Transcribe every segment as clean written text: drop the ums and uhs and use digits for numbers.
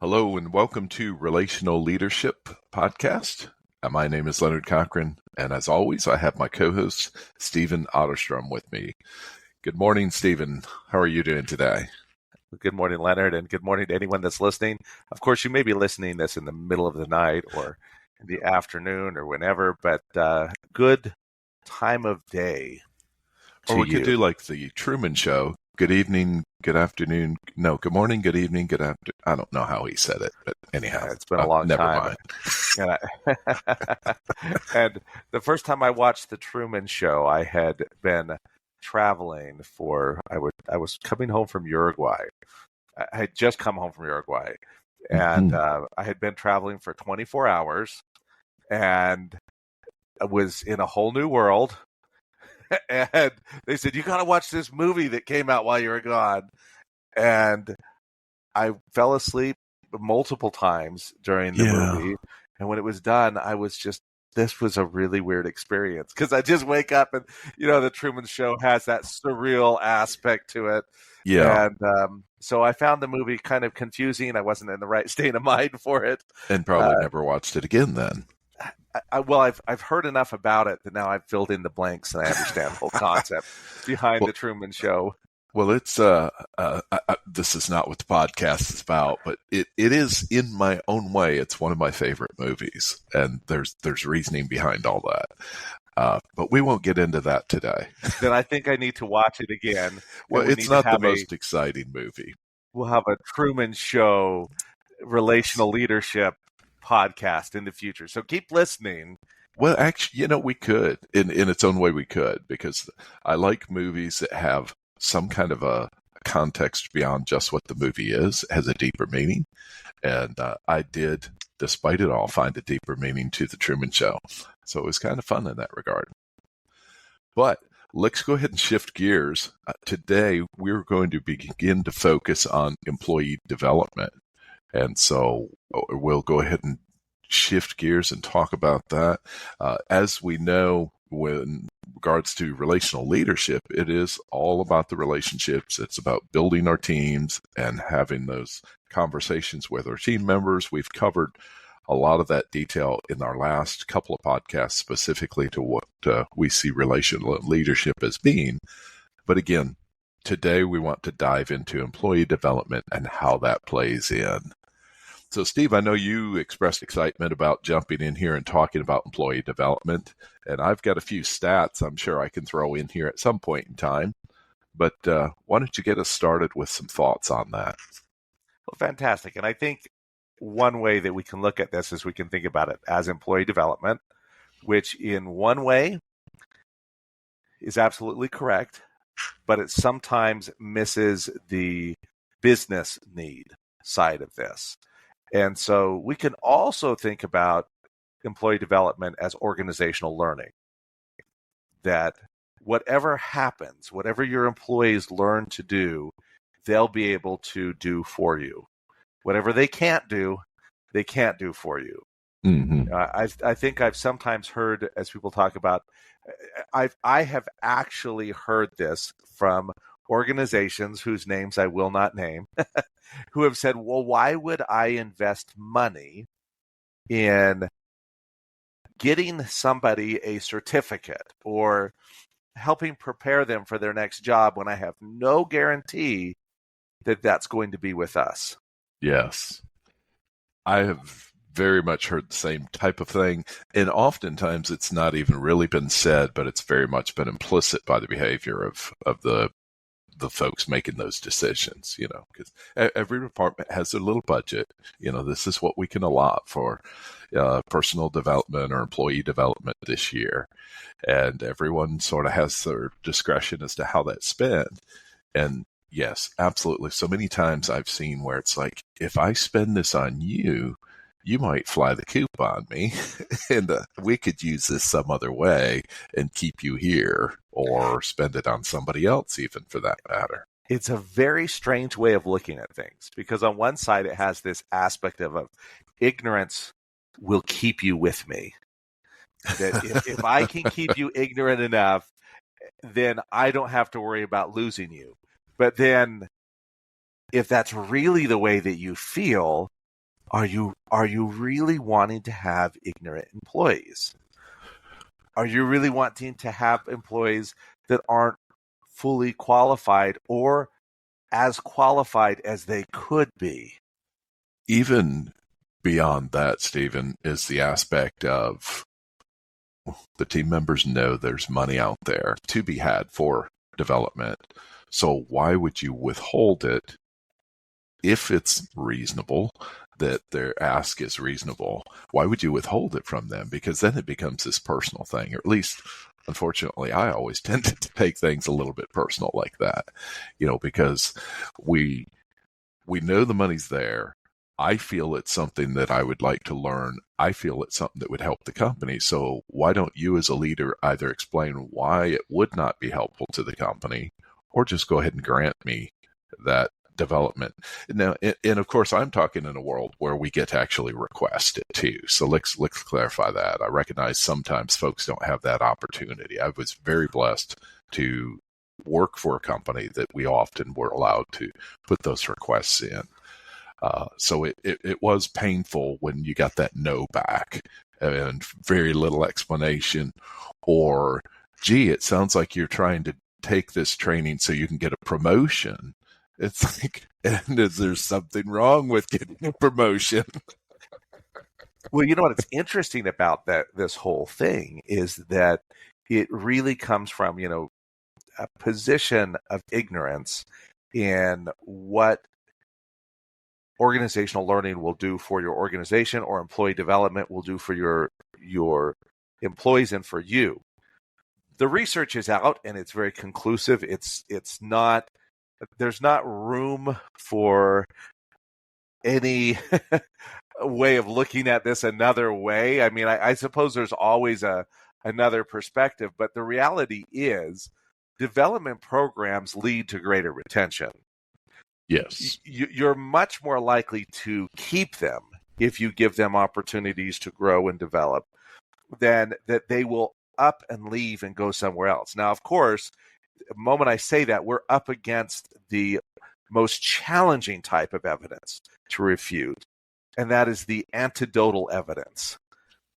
Hello and welcome to Relational Leadership Podcast. My name is Leonard Cochran, and as always, I have my co-host, Stephen Otterstrom, with me. Good morning, Stephen. How are you doing today? Good morning, Leonard, and good morning to anyone that's listening. Of course, you may be listening this in the middle of the night or in the afternoon or whenever, but good time of day to Or we you. could do like the Truman Show. Good evening, good afternoon. No, good morning, good evening, good afternoon. I don't know how he said it, but anyhow. It's been a long never time. mind. And the first time I watched the Truman Show, I had been traveling I was coming home from Uruguay. I had just come home from Uruguay, and I had been traveling for 24 hours, and I was in a whole new world. And they said, you got to watch this movie that came out while you were gone. And I fell asleep multiple times during the movie. And when it was done, this was a really weird experience because I just wake up and, the Truman Show has that surreal aspect to it. Yeah. And so I found the movie kind of confusing. I wasn't in the right state of mind for it. And probably never watched it again then. I've heard enough about it that now I've filled in the blanks and I understand the whole concept behind the Truman Show. Well, it's this is not what the podcast is about, but it is, in my own way, it's one of my favorite movies, and there's reasoning behind all that. But we won't get into that today. Then I think I need to watch it again. Well, it's not the most exciting movie. We'll have a Truman Show relational leadership podcast in the future. So keep listening. Well, actually, we could. In its own way, we could, because I like movies that have some kind of a context beyond just what the movie is. It has a deeper meaning. And I did, despite it all, find a deeper meaning to the Truman Show. So it was kind of fun in that regard. But let's go ahead and shift gears. Today, we're going to begin to focus on employee development. And so we'll go ahead and shift gears and talk about that. As we know, when regards to relational leadership, it is all about the relationships. It's about building our teams and having those conversations with our team members. We've covered a lot of that detail in our last couple of podcasts, specifically to what we see relational leadership as being. But again, today we want to dive into employee development and how that plays in. So, Steve, I know you expressed excitement about jumping in here and talking about employee development, and I've got a few stats I'm sure I can throw in here at some point in time. But why don't you get us started with some thoughts on that? Well, fantastic. And I think one way that we can look at this is we can think about it as employee development, which in one way is absolutely correct, but it sometimes misses the business need side of this. And so we can also think about employee development as organizational learning. That whatever happens, whatever your employees learn to do, they'll be able to do for you. Whatever they can't do for you. Mm-hmm. I think I've sometimes heard, as people talk about, I have actually heard this from organizations whose names I will not name, who have said, well, why would I invest money in getting somebody a certificate or helping prepare them for their next job when I have no guarantee that that's going to be with us? Yes. I have very much heard the same type of thing. And oftentimes it's not even really been said, but it's very much been implicit by the behavior of the folks making those decisions, because every department has their little budget. This is what we can allot for personal development or employee development this year. And everyone sort of has their discretion as to how that's spent. And yes, absolutely. So many times I've seen where it's like, if I spend this on you, you might fly the coop on me and we could use this some other way and keep you here or spend it on somebody else, even for that matter. It's a very strange way of looking at things because on one side, it has this aspect of ignorance will keep you with me. That if I can keep you ignorant enough, then I don't have to worry about losing you. But then if that's really the way that you feel, Are you really wanting to have ignorant employees? Are you really wanting to have employees that aren't fully qualified or as qualified as they could be? Even beyond that, Stephen, is the aspect of the team members know there's money out there to be had for development. So why would you withhold it if it's reasonable, that their ask is reasonable? Why would you withhold it from them? Because then it becomes this personal thing, or at least, unfortunately, I always tended to take things a little bit personal like that, because we know the money's there. I feel it's something that I would like to learn. I feel it's something that would help the company. So why don't you as a leader either explain why it would not be helpful to the company, or just go ahead and grant me that development? Now, and of course, I'm talking in a world where we get to actually request it too. So let's clarify that. I recognize sometimes folks don't have that opportunity. I was very blessed to work for a company that we often were allowed to put those requests in. So it was painful when you got that no back and very little explanation, or, gee, it sounds like you're trying to take this training so you can get a promotion. It's like, and is there something wrong with getting a promotion? Well, you know what? It's interesting about this whole thing is that it really comes from, a position of ignorance in what organizational learning will do for your organization, or employee development will do for your employees and for you. The research is out and it's very conclusive. There's not room for any way of looking at this another way. I mean, I suppose there's always another perspective, but the reality is development programs lead to greater retention. Yes. You're much more likely to keep them if you give them opportunities to grow and develop than that they will up and leave and go somewhere else. Now, of course, the moment I say that, we're up against the most challenging type of evidence to refute, and that is the anecdotal evidence.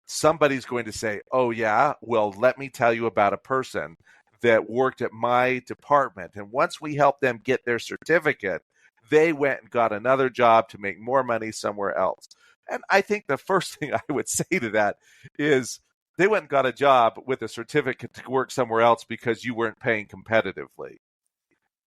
Somebody's going to say, oh, yeah, well, let me tell you about a person that worked at my department, and once we helped them get their certificate, they went and got another job to make more money somewhere else. And I think the first thing I would say to that is they went and got a job with a certificate to work somewhere else because you weren't paying competitively.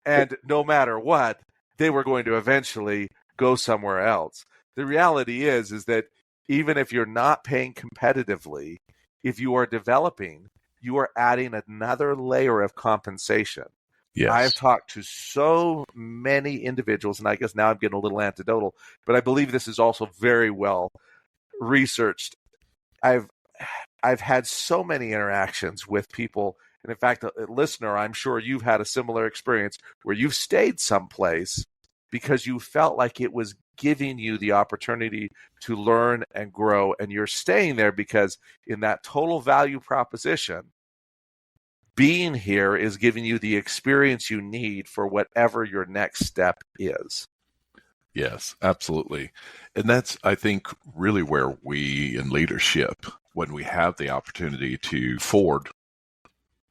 And no matter what, they were going to eventually go somewhere else. The reality is that even if you're not paying competitively, if you are developing, you are adding another layer of compensation. Yes. I've talked to so many individuals, and I guess now I'm getting a little anecdotal, but I believe this is also very well researched. I've had so many interactions with people, and in fact, a listener, I'm sure you've had a similar experience where you've stayed someplace because you felt like it was giving you the opportunity to learn and grow, and you're staying there because in that total value proposition, being here is giving you the experience you need for whatever your next step is. Yes, absolutely. And that's, I think, really where we in leadership, when we have the opportunity to forward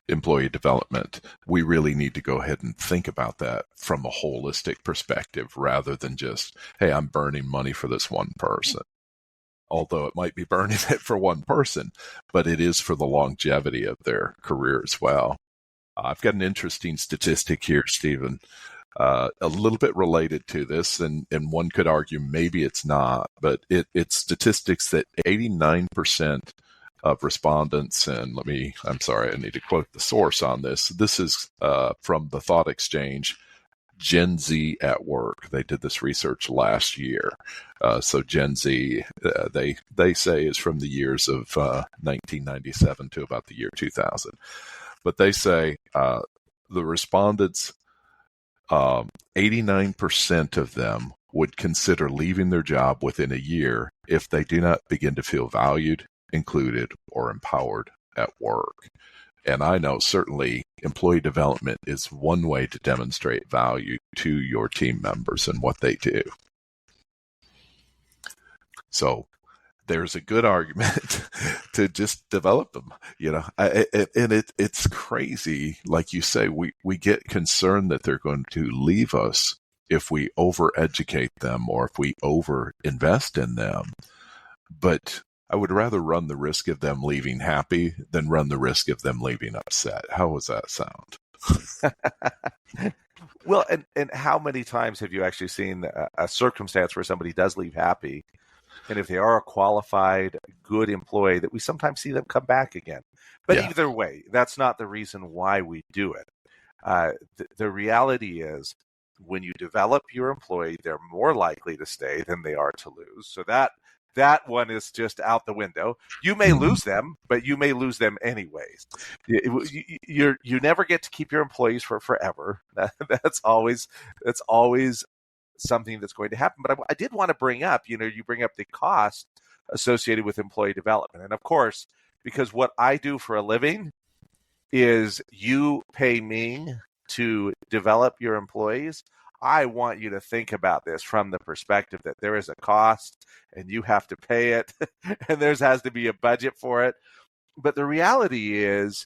employee development, we really need to go ahead and think about that from a holistic perspective rather than just, hey, I'm burning money for this one person. Although it might be burning it for one person, but it is for the longevity of their career as well. I've got an interesting statistic here, Stephen, a little bit related to this, and one could argue maybe it's not, but it's statistics that 89% of respondents, and I'm sorry, I need to quote the source on this. This is from the Thought Exchange, Gen Z at Work. They did this research last year. So Gen Z, they say, is from the years of 1997 to about the year 2000. But they say the respondents, 89% of them would consider leaving their job within a year if they do not begin to feel valued, included, or empowered at work. And I know certainly employee development is one way to demonstrate value to your team members and what they do. So there's a good argument to just develop them, and it's crazy. Like you say, we get concerned that they're going to leave us if we over-educate them or if we over-invest in them. But I would rather run the risk of them leaving happy than run the risk of them leaving upset. How does that sound? Well, and how many times have you actually seen a circumstance where somebody does leave happy, and if they are a qualified, good employee, that we sometimes see them come back again? But either way, that's not the reason why we do it. The reality is, when you develop your employee, they're more likely to stay than they are to lose. So that one is just out the window. You may lose them, but you may lose them anyways. You never get to keep your employees for forever. That's always something that's going to happen. But I did want to bring up, you bring up the cost associated with employee development. And of course, because what I do for a living is you pay me to develop your employees, I want you to think about this from the perspective that there is a cost and you have to pay it and there has to be a budget for it. But the reality is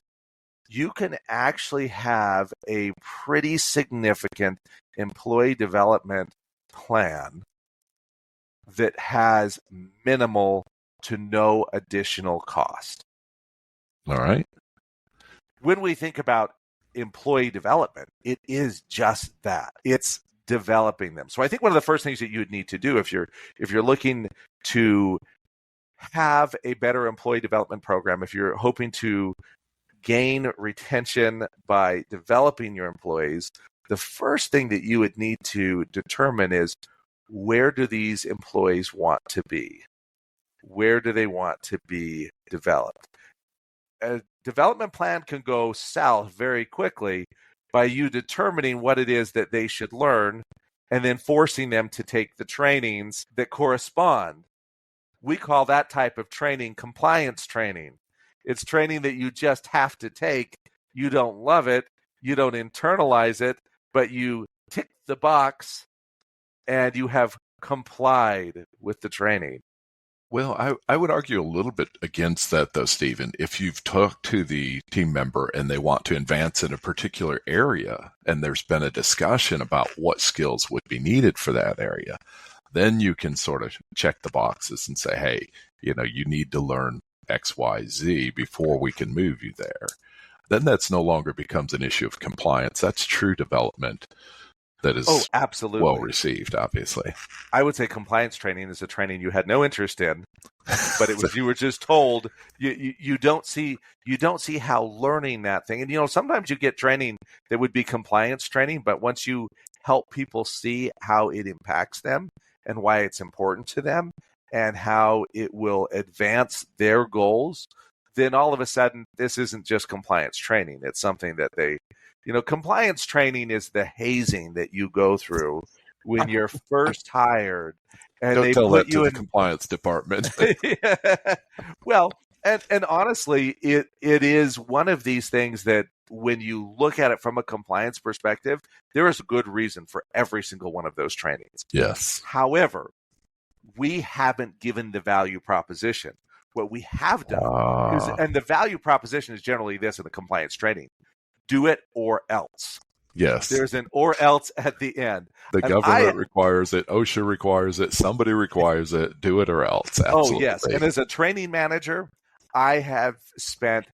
you can actually have a pretty significant employee development plan that has minimal to no additional cost. All right. When we think about employee development, it is just that. It's developing them. So I think one of the first things that you would need to do if you're looking to have a better employee development program, if you're hoping to gain retention by developing your employees, the first thing that you would need to determine is, where do these employees want to be? Where do they want to be developed? A development plan can go south very quickly by you determining what it is that they should learn and then forcing them to take the trainings that correspond. We call that type of training compliance training. It's training that you just have to take. You don't love it. You don't internalize it, but you tick the box and you have complied with the training. Well, I would argue a little bit against that, though, Stephen. If you've talked to the team member and they want to advance in a particular area, and there's been a discussion about what skills would be needed for that area, then you can sort of check the boxes and say, hey, you need to learn X, Y, Z before we can move you there. Then that's no longer becomes an issue of compliance. That's true development that is absolutely well received, obviously. I would say compliance training is a training you had no interest in, but it was you were just told. You don't see how learning that thing, and sometimes you get training that would be compliance training, but once you help people see how it impacts them and why it's important to them and how it will advance their goals, then all of a sudden this isn't just compliance training. It's something that they compliance training is the hazing that you go through when you're first hired, and Don't they tell put that you to in the compliance department. Well, and honestly, it is one of these things that when you look at it from a compliance perspective, there is a good reason for every single one of those trainings. Yes. However, we haven't given the value proposition. What we have done is, and the value proposition is generally this in the compliance training: do it or else. Yes. There's an or else at the end. The government requires it. OSHA requires it. Somebody requires it. Do it or else. Absolutely. Oh, yes. And as a training manager, I have spent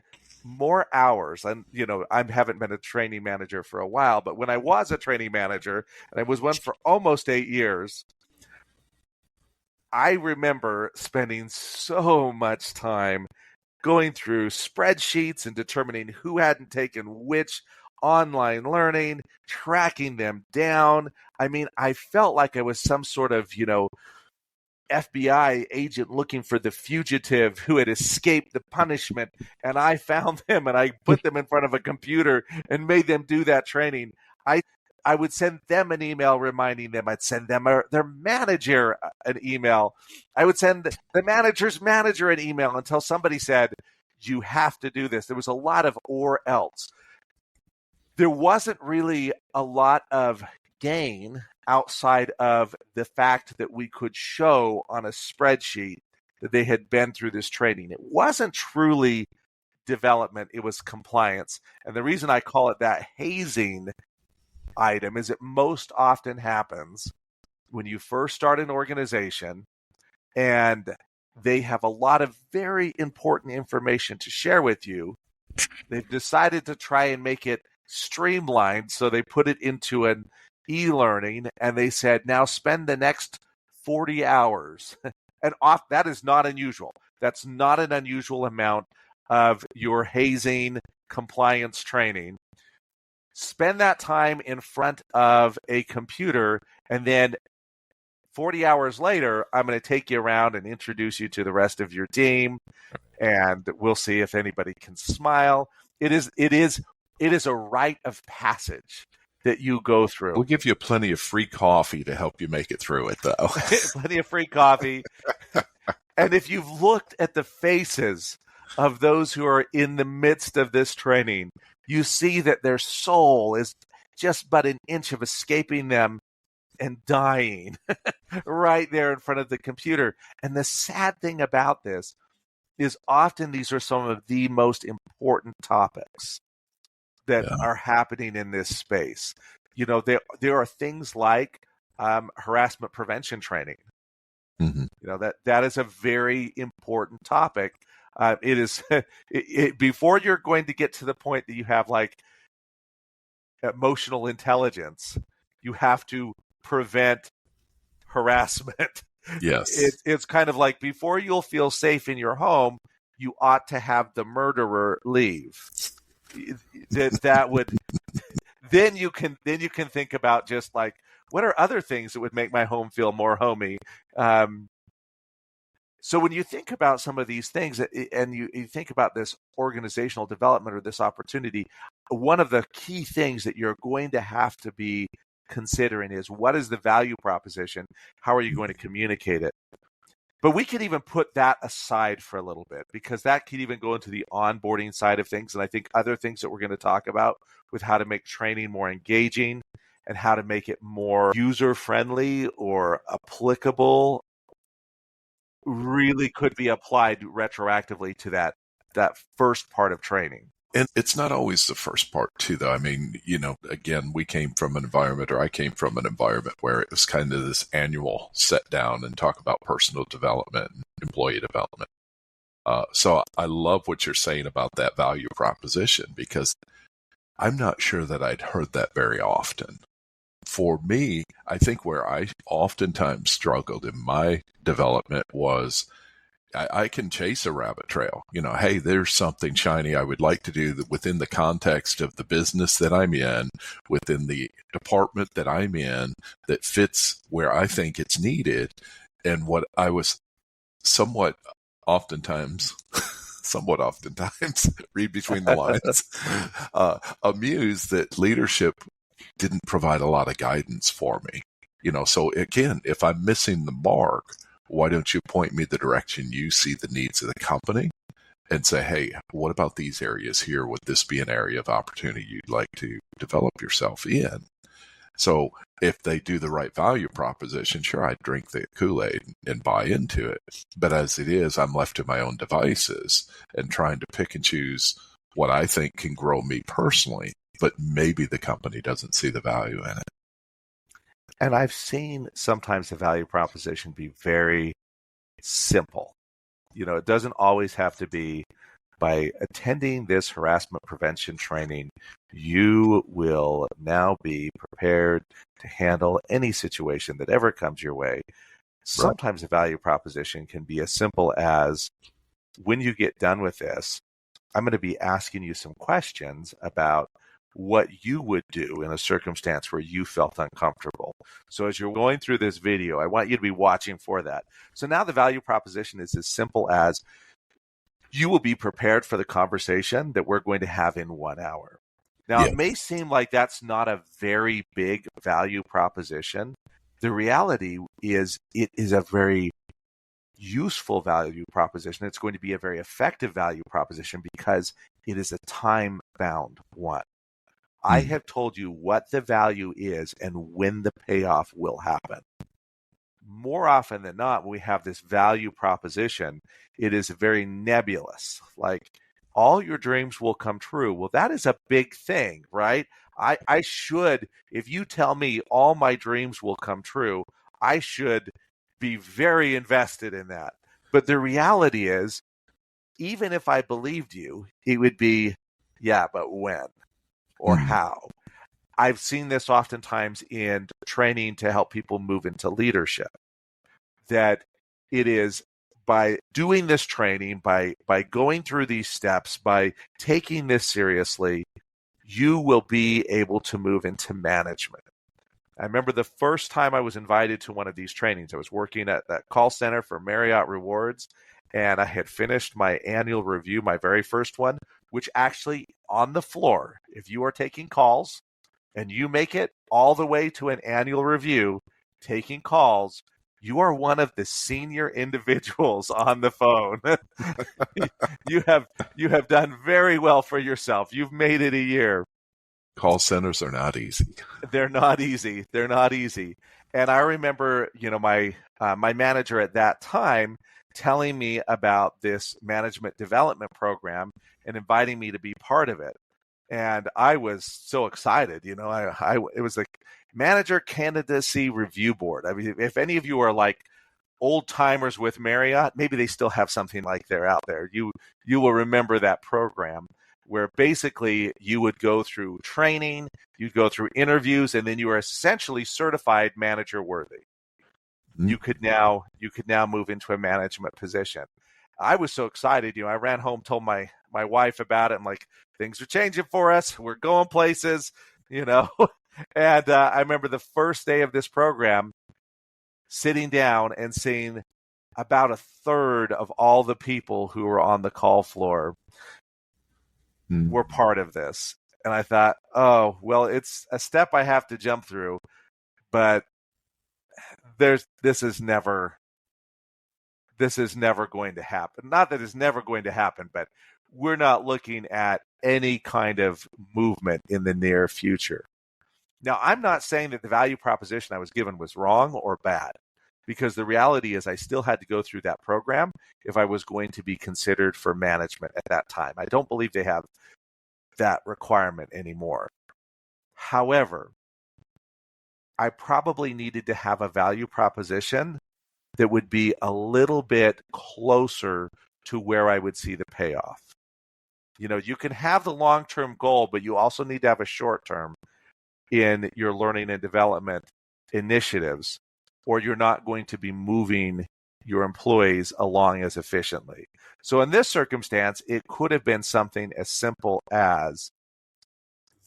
more hours, and I haven't been a training manager for a while, but when I was a training manager, and I was one for almost 8 years, I remember spending so much time going through spreadsheets and determining who hadn't taken which online learning, tracking them down. I mean, I felt like I was some sort of, FBI agent looking for the fugitive who had escaped the punishment, and I found them and I put them in front of a computer and made them do that training. I would send them an email reminding them. I'd send them their manager an email. I would send the manager's manager an email until somebody said, you have to do this. There was a lot of or else. There wasn't really a lot of gain outside of the fact that we could show on a spreadsheet that they had been through this training. It wasn't truly development, it was compliance. And the reason I call it that hazing item is it most often happens when you first start an organization and they have a lot of very important information to share with you. They've decided to try and make it streamlined, so they put it into an e-learning, and they said, now spend the next 40 hours. And that is not unusual. That's not an unusual amount of your hazing compliance training. Spend that time in front of a computer, and then 40 hours later, I'm going to take you around and introduce you to the rest of your team, and we'll see if anybody can smile. It is a rite of passage that you go through. We'll give you plenty of free coffee to help you make it through it, though. Plenty of free coffee. And if you've looked at the faces of those who are in the midst of this training, you see that their soul is just but an inch of escaping them and dying right there in front of the computer. And the sad thing about this is often these are some of the most important topics that are happening in this space. You know, there are things like harassment prevention training. Mm-hmm. You know, that is a very important topic. It is before you're going to get to the point that you have like emotional intelligence, you have to prevent harassment. Yes. It's kind of like before you'll feel safe in your home, you ought to have the murderer leave. That would then you can think about just like, what are other things that would make my home feel more homey? So when you think about some of these things and you think about this organizational development or this opportunity, one of the key things that you're going to have to be considering is, what is the value proposition? How are you going to communicate it? But we can even put that aside for a little bit, because that can even go into the onboarding side of things. And I think other things that we're going to talk about with how to make training more engaging and how to make it more user-friendly or applicable really could be applied retroactively to that first part of training. And it's not always the first part, too, though. I mean, you know, again, I came from an environment where it was kind of this annual sit down and talk about personal development and employee development. So I love what you're saying about that value proposition, because I'm not sure that I'd heard that very often. For me, I think where I oftentimes struggled in my development was, I can chase a rabbit trail. You know, hey, there's something shiny I would like to do within the context of the business that I'm in, within the department that I'm in, that fits where I think it's needed. And what I was somewhat oftentimes, read between the lines, amused that leadership didn't provide a lot of guidance for me. You know, so again, if I'm missing the mark, why don't you point me the direction you see the needs of the company and say, hey, what about these areas here? Would this be an area of opportunity you'd like to develop yourself in? So if they do the right value proposition, sure, I'd drink the Kool-Aid and buy into it. But as it is, I'm left to my own devices and trying to pick and choose what I think can grow me personally, but maybe the company doesn't see the value in it. And I've seen sometimes the value proposition be very simple. You know, it doesn't always have to be, by attending this harassment prevention training, you will now be prepared to handle any situation that ever comes your way. Sometimes the value proposition can be as simple as, when you get done with this, I'm going to be asking you some questions about what you would do in a circumstance where you felt uncomfortable. So as you're going through this video, I want you to be watching for that. So now the value proposition is as simple as, you will be prepared for the conversation that we're going to have in 1 hour. Now, It may seem like that's not a very big value proposition. The reality is it is a very useful value proposition. It's going to be a very effective value proposition because it is a time-bound one. I have told you what the value is and when the payoff will happen. More often than not, when we have this value proposition, it is very nebulous. Like, all your dreams will come true. Well, that is a big thing, right? I should, if you tell me all my dreams will come true, I should be very invested in that. But the reality is, even if I believed you, it would be, yeah, but when or how? I've seen this oftentimes in training to help people move into leadership, that it is by doing this training, by going through these steps, by taking this seriously, you will be able to move into management. I remember the first time I was invited to one of these trainings. I was working at that call center for Marriott Rewards, and I had finished my annual review, my very first one, which actually on the floor, if you are taking calls and you make it all the way to an annual review, taking calls, you are one of the senior individuals on the phone. you have done very well for yourself. You've made it a year. Call centers are not easy. They're not easy. They're not easy. And I remember, my manager at that time telling me about this management development program and inviting me to be part of it. And I was so excited. It was like manager candidacy review board. I mean, if any of you are like old timers with Marriott, maybe they still have something like that out there. You will remember that program, where basically you would go through training, you'd go through interviews, and then you are essentially certified manager worthy. You could now move into a management position. I was so excited. I ran home, told my wife about it. I'm like, things are changing for us. We're going places, And I remember the first day of this program, sitting down and seeing about a third of all the people who were on the call floor were part of this. And I thought, oh, well, it's a step I have to jump through, but this is never going to happen. Not that it's never going to happen, but we're not looking at any kind of movement in the near future. Now, I'm not saying that the value proposition I was given was wrong or bad, because the reality is I still had to go through that program if I was going to be considered for management at that time. I don't believe they have that requirement anymore. However, I probably needed to have a value proposition that would be a little bit closer to where I would see the payoff. You can have the long-term goal, but you also need to have a short-term in your learning and development initiatives, or you're not going to be moving your employees along as efficiently. So in this circumstance, it could have been something as simple as,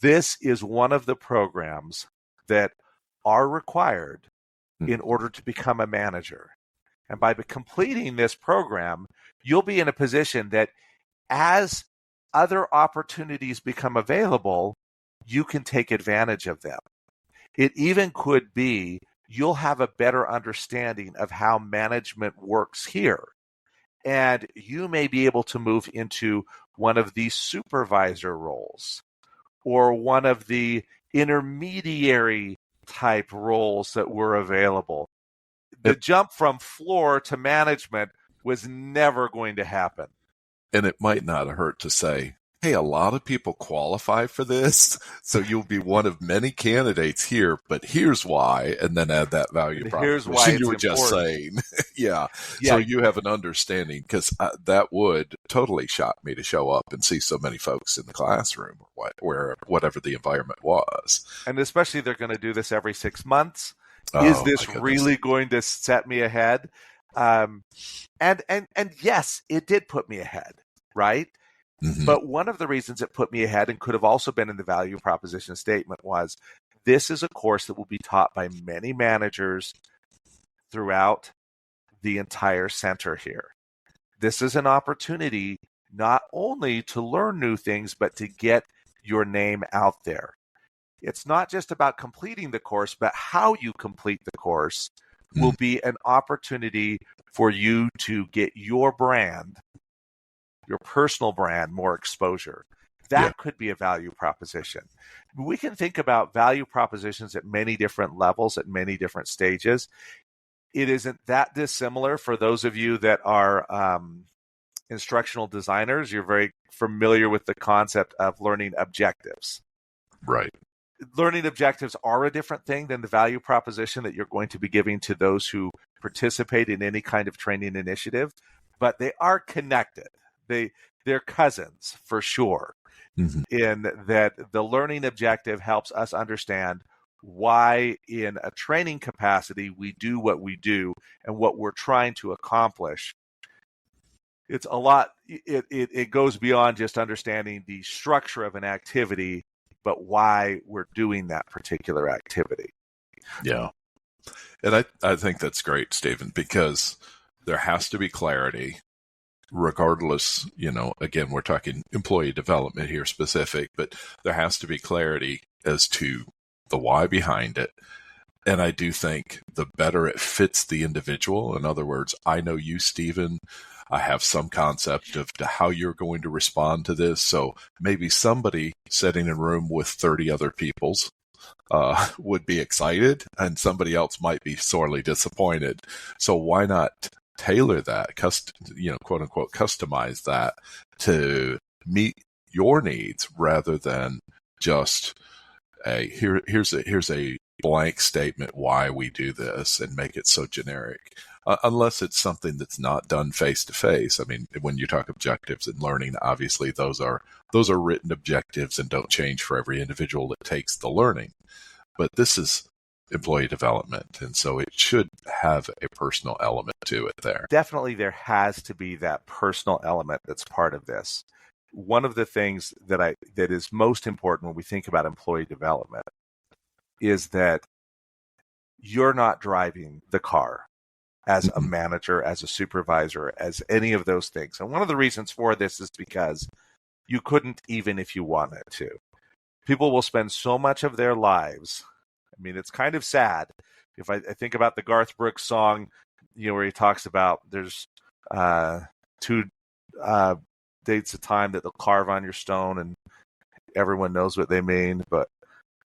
this is one of the programs that are required in order to become a manager. And by completing this program, you'll be in a position that as other opportunities become available, you can take advantage of them. It even could be you'll have a better understanding of how management works here. And you may be able to move into one of the supervisor roles or one of the intermediary type roles that were available. The jump from floor to management was never going to happen. And it might not hurt to say, hey, a lot of people qualify for this, so you'll be one of many candidates here, but here's why, and then add that value proposition. Here's why it's you were important. Just saying. yeah. So you have an understanding, because that would totally shock me to show up and see so many folks in the classroom or whatever the environment was. And especially they're going to do this every 6 months. Is this really going to set me ahead? And yes, it did put me ahead, right? Mm-hmm. But one of the reasons it put me ahead, and could have also been in the value proposition statement, was this is a course that will be taught by many managers throughout the entire center here. This is an opportunity not only to learn new things, but to get your name out there. It's not just about completing the course, but how you complete the course will be an opportunity for you to get your brand, your personal brand, more exposure. That could be a value proposition. We can think about value propositions at many different levels, at many different stages. It isn't that dissimilar for those of you that are instructional designers. You're very familiar with the concept of learning objectives. Right. Learning objectives are a different thing than the value proposition that you're going to be giving to those who participate in any kind of training initiative, but they are connected. They're cousins for sure, in that the learning objective helps us understand why in a training capacity we do what we do and what we're trying to accomplish. It's a lot. It goes beyond just understanding the structure of an activity, but why we're doing that particular activity. Yeah. And I think that's great, Stephen, because there has to be clarity regardless, again, we're talking employee development here specific, but there has to be clarity as to the why behind it. And I do think the better it fits the individual, in other words, I know you, Stephen, I have some concept of how you're going to respond to this. So maybe somebody sitting in a room with 30 other people's would be excited and somebody else might be sorely disappointed. So why not tailor that, quote unquote, customize that to meet your needs rather than just here's a blank statement why we do this and make it so generic. Unless it's something that's not done face to face. I mean, when you talk objectives and learning, obviously those are written objectives and don't change for every individual that takes the learning. But this is employee development, and so it should have a personal element to it there. Definitely there has to be that personal element that's part of this. One of the things that is most important when we think about employee development is that you're not driving the car as a manager, as a supervisor, as any of those things. And one of the reasons for this is because you couldn't even if you wanted to. People will spend so much of their lives. I mean, it's kind of sad. If I think about the Garth Brooks song, where he talks about there's 2 dates of time that they'll carve on your stone and everyone knows what they mean, but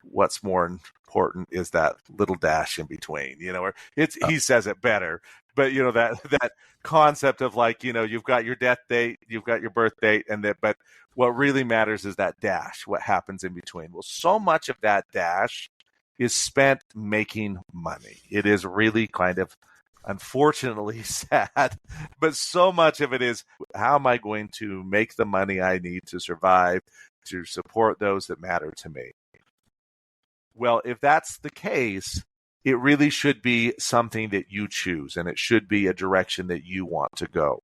what's more important is that little dash in between, or he says it better, but that concept of you've got your death date, you've got your birth date, but what really matters is that dash, what happens in between. Well, so much of that dash is spent making money. It is really kind of unfortunately sad, but so much of it is, how am I going to make the money I need to survive, to support those that matter to me? Well, if that's the case, it really should be something that you choose, and it should be a direction that you want to go.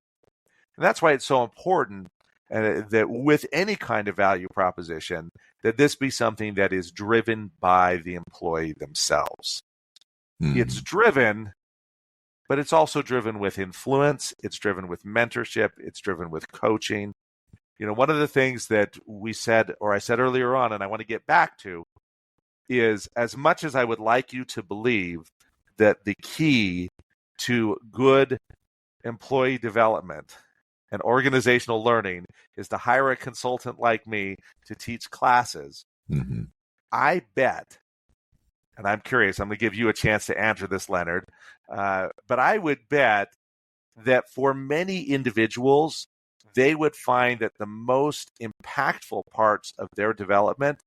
And that's why it's so important that with any kind of value proposition, that this be something that is driven by the employee themselves. It's driven, but it's also driven with influence. It's driven with mentorship. It's driven with coaching. One of the things that I said earlier on, and I want to get back to, is as much as I would like you to believe that the key to good employee development and organizational learning is to hire a consultant like me to teach classes, I bet, and I'm curious, I'm going to give you a chance to answer this, Leonard, but I would bet that for many individuals, they would find that the most impactful parts of their development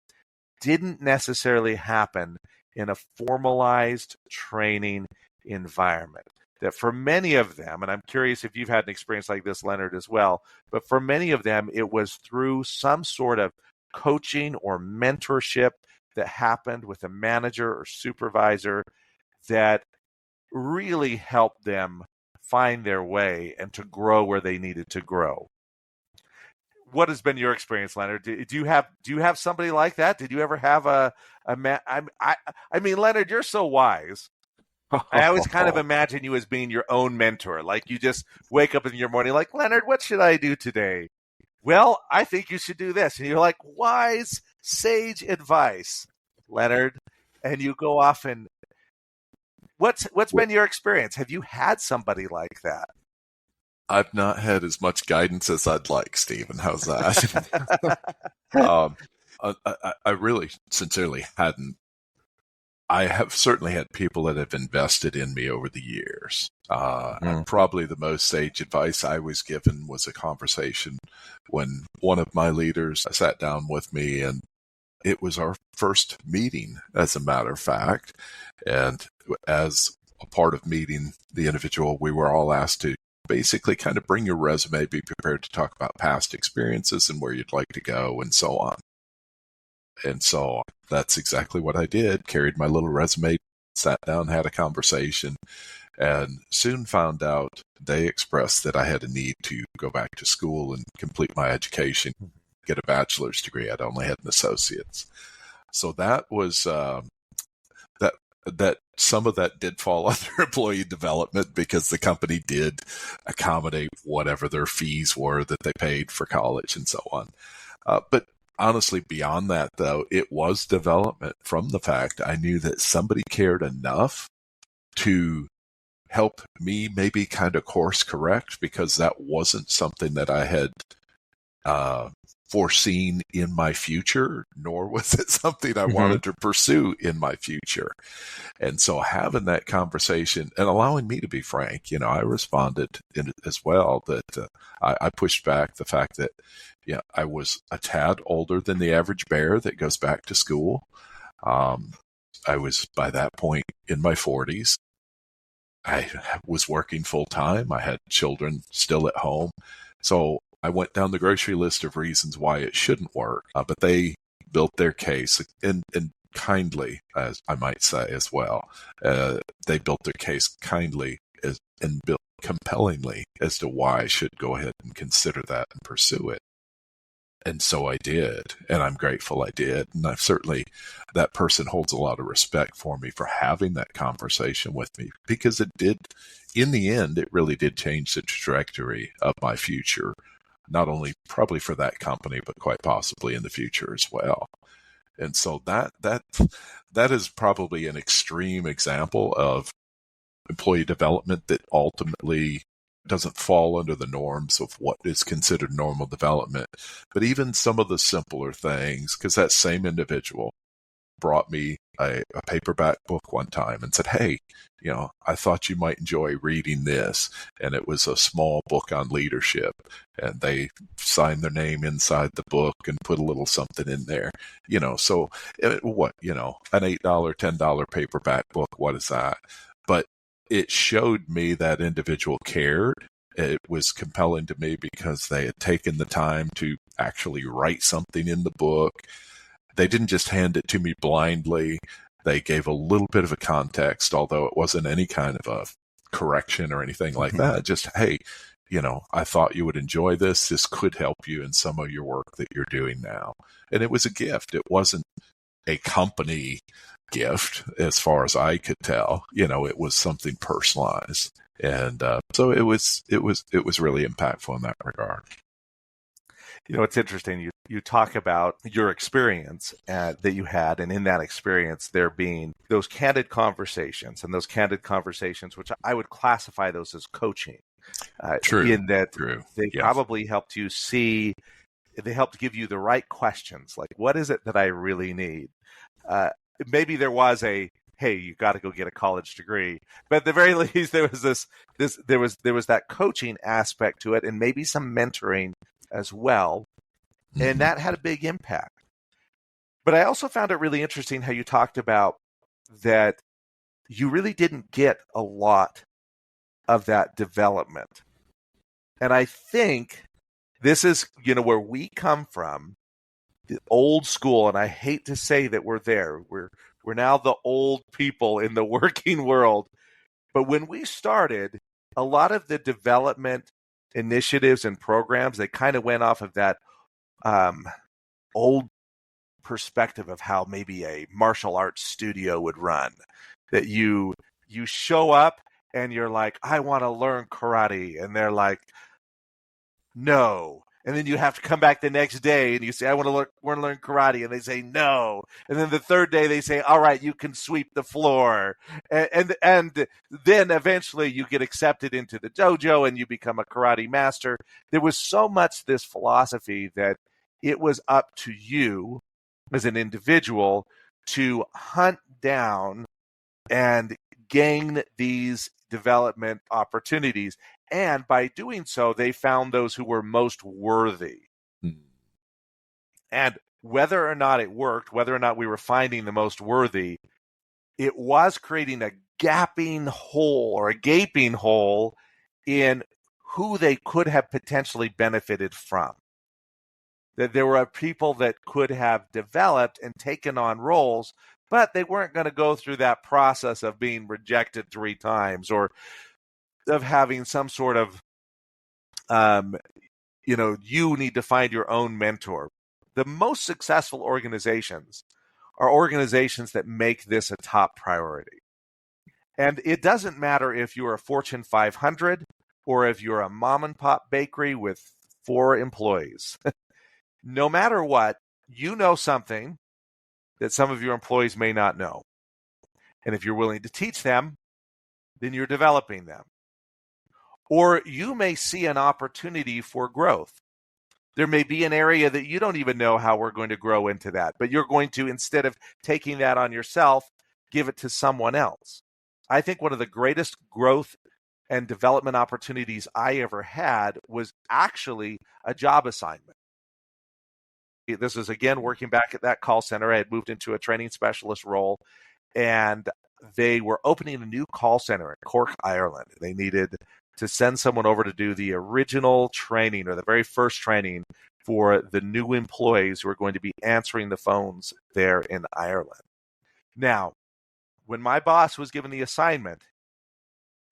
didn't necessarily happen in a formalized training environment. That for many of them, and I'm curious if you've had an experience like this, Leonard, as well, but for many of them, it was through some sort of coaching or mentorship that happened with a manager or supervisor that really helped them find their way and to grow where they needed to grow. What has been your experience, Leonard? Do you have somebody like that? Did you ever have a man? I mean, Leonard, you're so wise. I always kind of imagine you as being your own mentor. Like you just wake up in your morning, like, Leonard, what should I do today? Well, I think you should do this. And you're like, wise, sage advice, Leonard. And you go off and what's been your experience? Have you had somebody like that? I've not had as much guidance as I'd like, Stephen. How's that? um, I really sincerely hadn't. I have certainly had people that have invested in me over the years. Probably the most sage advice I was given was a conversation when one of my leaders sat down with me, and it was our first meeting, as a matter of fact. And as a part of meeting the individual, we were all asked to basically kind of bring your resume, be prepared to talk about past experiences and where you'd like to go and so on. And so that's exactly what I did. Carried my little resume, sat down, had a conversation, and soon found out they expressed that I had a need to go back to school and complete my education, get a bachelor's degree. I'd only had an associate's. So that was that some of that did fall under employee development because the company did accommodate whatever their fees were that they paid for college and so on. But honestly, beyond that, though, it was development from the fact I knew that somebody cared enough to help me maybe kind of course correct, because that wasn't something that I had foreseen in my future, nor was it something I wanted to pursue in my future. And so having that conversation and allowing me to be frank, I responded as well that I pushed back the fact that I was a tad older than the average bear that goes back to school. I was by that point in my 40s. I was working full time. I had children still at home. So I went down the grocery list of reasons why it shouldn't work, but they built their case and kindly, as I might say as well. They built their case kindly and built compellingly as to why I should go ahead and consider that and pursue it. And so I did, and I'm grateful I did. And I've certainly, that person holds a lot of respect for me for having that conversation with me, because it did, in the end, it really did change the trajectory of my future, not only probably for that company, but quite possibly in the future as well. And so that is probably an extreme example of employee development that ultimately doesn't fall under the norms of what is considered normal development. But even some of the simpler things, because that same individual brought me a paperback book one time and said, hey, I thought you might enjoy reading this. And it was a small book on leadership. And they signed their name inside the book and put a little something in there. So what, an $8, $10 paperback book, what is that? But it showed me that individual cared. It was compelling to me because they had taken the time to actually write something in the book. They didn't just hand it to me blindly. They gave a little bit of a context, although it wasn't any kind of a correction or anything like that. Just, hey, I thought you would enjoy this. This could help you in some of your work that you're doing now. And it was a gift. It wasn't a company gift as far as I could tell. It was something personalized. And so it was really impactful in that regard. It's interesting. You talk about your experience that you had, and in that experience, there being those candid conversations, and those candid conversations, which I would classify those as coaching. True. In that True. They probably helped you see, they helped give you the right questions, like, what is it that I really need? Maybe there was hey, you got to go get a college degree, but at the very least, there was that coaching aspect to it, and maybe some mentoring as well. And that had a big impact. But I also found it really interesting how you talked about that you really didn't get a lot of that development. And I think this is, where we come from, the old school, and I hate to say that we're there. We're now the old people in the working world. But when we started, a lot of the development initiatives and programs, they kind of went off of that old perspective of how maybe a martial arts studio would run. That you show up and you're like, I want to learn karate. And they're like, no, And then you have to come back the next day and you say, I want to learn karate. And they say, no. And then the third day they say, all right, you can sweep the floor. And then eventually you get accepted into the dojo and you become a karate master. There was so much this philosophy that it was up to you as an individual to hunt down and gain these development opportunities. And by doing so, they found those who were most worthy. Mm. And whether or not it worked, whether or not we were finding the most worthy, it was creating a gaping hole or a gaping hole in who they could have potentially benefited from. That there were people that could have developed and taken on roles, but they weren't going to go through that process of being rejected 3 times or of having some sort of, you need to find your own mentor. The most successful organizations are organizations that make this a top priority. And it doesn't matter if you're a Fortune 500 or if you're a mom and pop bakery with 4 employees. No matter what, you know something that some of your employees may not know. And if you're willing to teach them, then you're developing them. Or you may see an opportunity for growth. There may be an area that you don't even know how we're going to grow into that, but you're going to, instead of taking that on yourself, give it to someone else. I think one of the greatest growth and development opportunities I ever had was actually a job assignment. This is, again, working back at that call center. I had moved into a training specialist role, and they were opening a new call center in Cork, Ireland. They needed to send someone over to do the original training or the very first training for the new employees who are going to be answering the phones there in Ireland. Now, when my boss was given the assignment,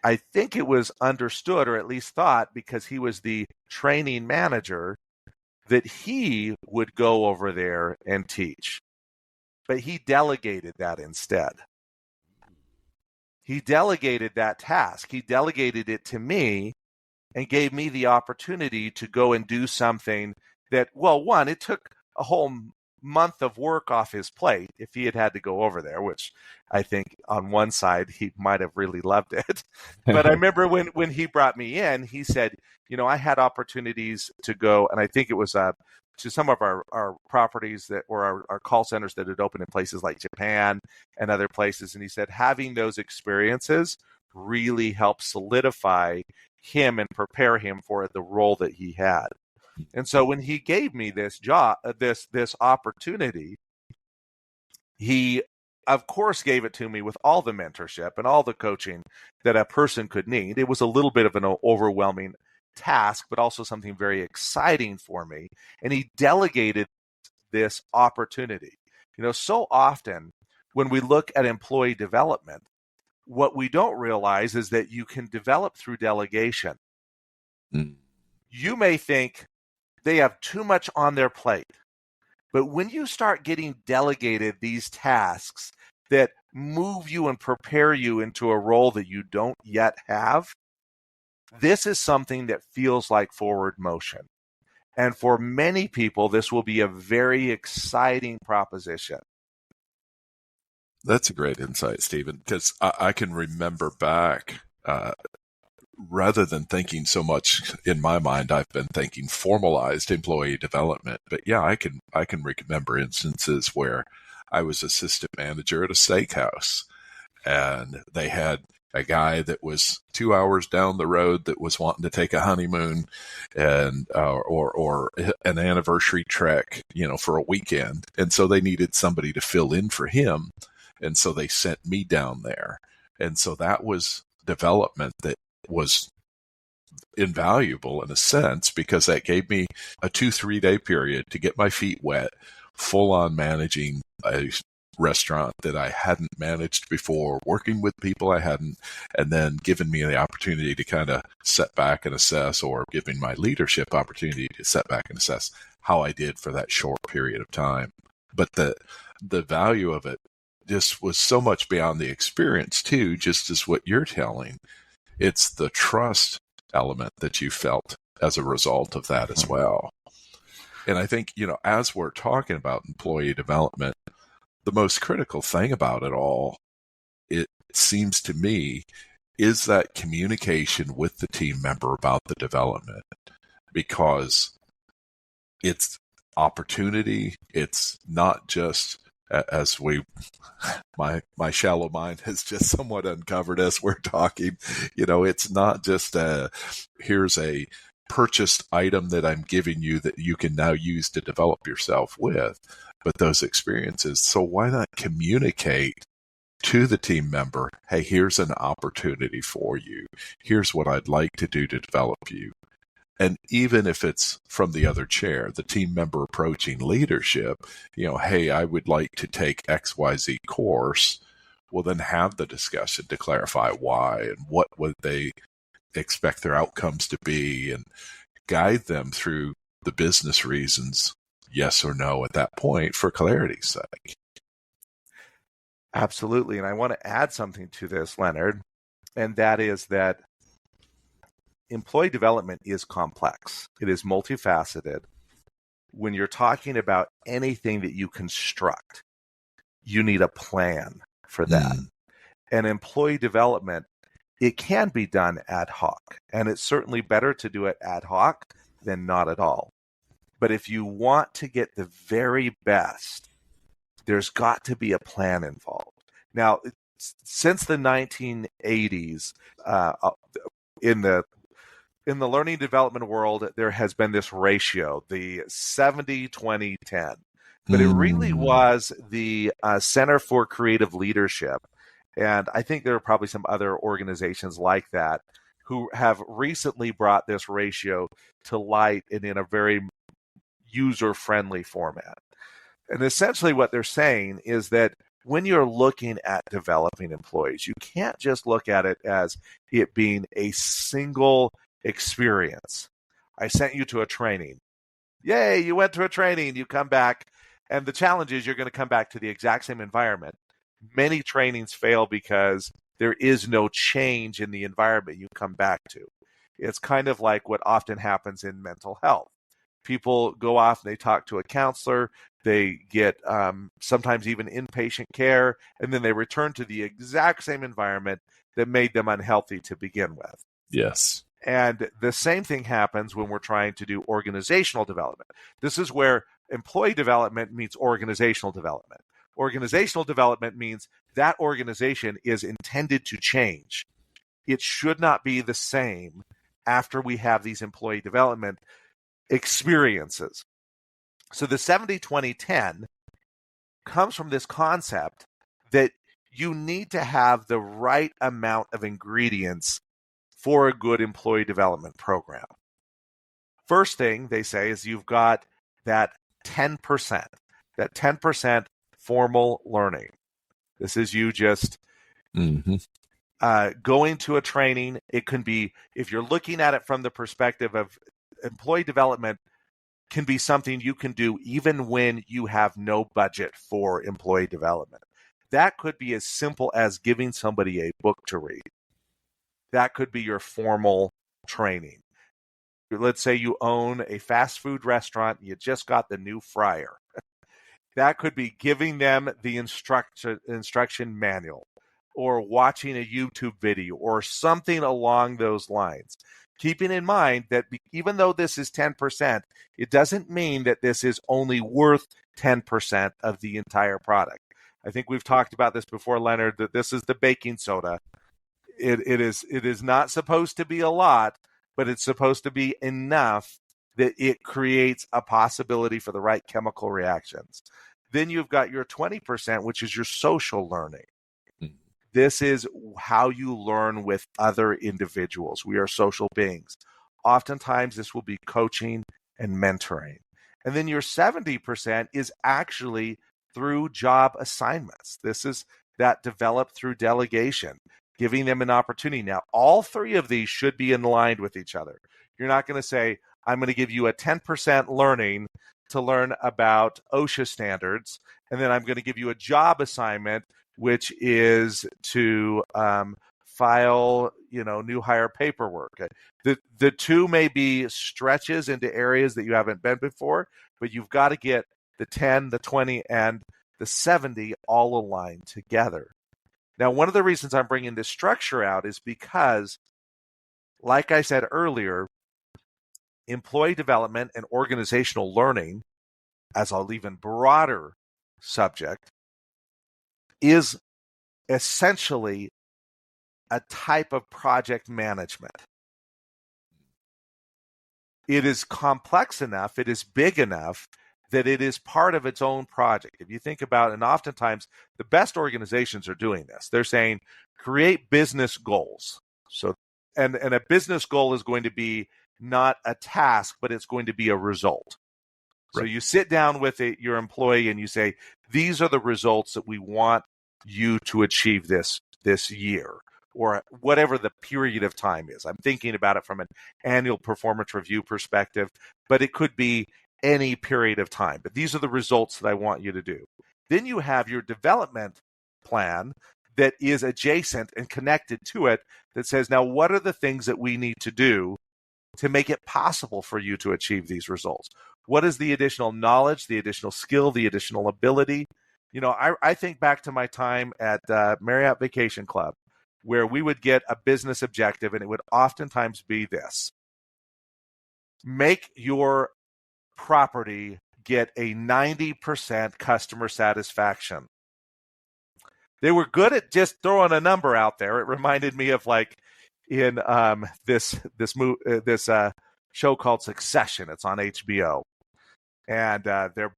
I think it was understood, or at least thought, because he was the training manager, that he would go over there and teach. But he delegated that instead. He delegated that task. He delegated it to me and gave me the opportunity to go and do something that, well, one, it took a whole month of work off his plate if he had to go over there, which I think on one side he might have really loved it. But I remember when he brought me in, he said, I had opportunities to go, and I think it was to some of our properties that were our call centers that had opened in places like Japan and other places. And he said having those experiences really helped solidify him and prepare him for the role that he had. And so when he gave me this job, this opportunity, he, of course, gave it to me with all the mentorship and all the coaching that a person could need. It was a little bit of an overwhelming task, but also something very exciting for me. And he delegated this opportunity. So often when we look at employee development, what we don't realize is that you can develop through delegation. Mm. You may think they have too much on their plate. But when you start getting delegated these tasks that move you and prepare you into a role that you don't yet have, this is something that feels like forward motion. And for many people, this will be a very exciting proposition. That's a great insight, Stephen, because I can remember back, rather than thinking so much in my mind, I've been thinking formalized employee development. But yeah, I can remember instances where I was assistant manager at a steakhouse, and they had a guy that was 2 hours down the road that was wanting to take a honeymoon and or an anniversary trek, for a weekend, and so they needed somebody to fill in for him, and so they sent me down there, and so that was development that was invaluable in a sense, because that gave me a 2-3 day period to get my feet wet, full on managing a restaurant that I hadn't managed before, working with people I hadn't, and then giving me the opportunity to kind of set back and assess, or giving my leadership opportunity to set back and assess how I did for that short period of time. But the value of it just was so much beyond the experience too, just as what you're telling. It's the trust element that you felt as a result of that as well. And I think, as we're talking about employee development, the most critical thing about it all, it seems to me, is that communication with the team member about the development, because it's opportunity. It's not just, as my shallow mind has just somewhat uncovered as we're talking, it's not just here's a purchased item that I'm giving you that you can now use to develop yourself with, but those experiences. So why not communicate to the team member, hey, here's an opportunity for you. Here's what I'd like to do to develop you. And even if it's from the other chair, the team member approaching leadership, hey, I would like to take XYZ course. Well, then have the discussion to clarify why and what would they expect their outcomes to be, and guide them through the business reasons, yes or no, at that point, for clarity's sake. Absolutely. And I want to add something to this, Leonard, and that is that employee development is complex. It is multifaceted. When you're talking about anything that you construct, you need a plan for that. And employee development, it can be done ad hoc, and it's certainly better to do it ad hoc than not at all. But if you want to get the very best, there's got to be a plan involved. Now, since the 1980s, in the learning development world, there has been this ratio, the 70-20-10. But it really was the Center for Creative Leadership. And I think there are probably some other organizations like that who have recently brought this ratio to light and in a very user-friendly format. And essentially what they're saying is that when you're looking at developing employees, you can't just look at it as it being a single experience. I sent you to a training. Yay, you went to a training, you come back. And the challenge is you're going to come back to the exact same environment. Many trainings fail because there is no change in the environment you come back to. It's kind of like what often happens in mental health. People go off and they talk to a counselor, they get sometimes even inpatient care, and then they return to the exact same environment that made them unhealthy to begin with. Yes. And the same thing happens when we're trying to do organizational development. This is where employee development meets organizational development. Organizational development means that organization is intended to change. It should not be the same after we have these employee development experiences. So the 70-20-10 comes from this concept that you need to have the right amount of ingredients for a good employee development program. First thing they say is you've got that 10%, that 10% formal learning. This is you just going to a training. It can be, if you're looking at it from the perspective of employee development, can be something you can do even when you have no budget for employee development. That could be as simple as giving somebody a book to read. That could be your formal training. Let's say you own a fast food restaurant, you just got the new fryer. That could be giving them the instruction manual, or watching a YouTube video, or something along those lines. Keeping in mind that even though this is 10%, it doesn't mean that this is only worth 10% of the entire product. I think we've talked about this before, Leonard, that this is the baking soda. It is not supposed to be a lot, but it's supposed to be enough that it creates a possibility for the right chemical reactions. Then you've got your 20%, which is your social learning. This is how you learn with other individuals. We are social beings. Oftentimes, this will be coaching and mentoring. And then your 70% is actually through job assignments. This is that developed through delegation, giving them an opportunity. Now, all three of these should be in line with each other. You're not going to say, I'm going to give you a 10% learning to learn about OSHA standards, and then I'm going to give you a job assignment which is to file, new hire paperwork. The two may be stretches into areas that you haven't been before, but you've got to get the 10, the 20, and the 70 all aligned together. Now, one of the reasons I'm bringing this structure out is because, like I said earlier, employee development and organizational learning, as an even broader subject, is essentially a type of project management. It is complex enough, it is big enough that it is part of its own project. If you think about it, and oftentimes the best organizations are doing this, they're saying create business goals. So, and a business goal is going to be not a task, but it's going to be a result. Right. So you sit down with your employee and you say, these are the results that we want you to achieve this year, or whatever the period of time is. I'm thinking about it from an annual performance review perspective, but it could be any period of time. But these are the results that I want you to do. Then you have your development plan that is adjacent and connected to it that says, now what are the things that we need to do to make it possible for you to achieve these results? What is the additional knowledge, the additional skill, the additional ability? I think back to my time at Marriott Vacation Club, where we would get a business objective, and it would oftentimes be this: make your property get a 90% customer satisfaction. They were good at just throwing a number out there. It reminded me of like in this show called Succession. It's on HBO. And they're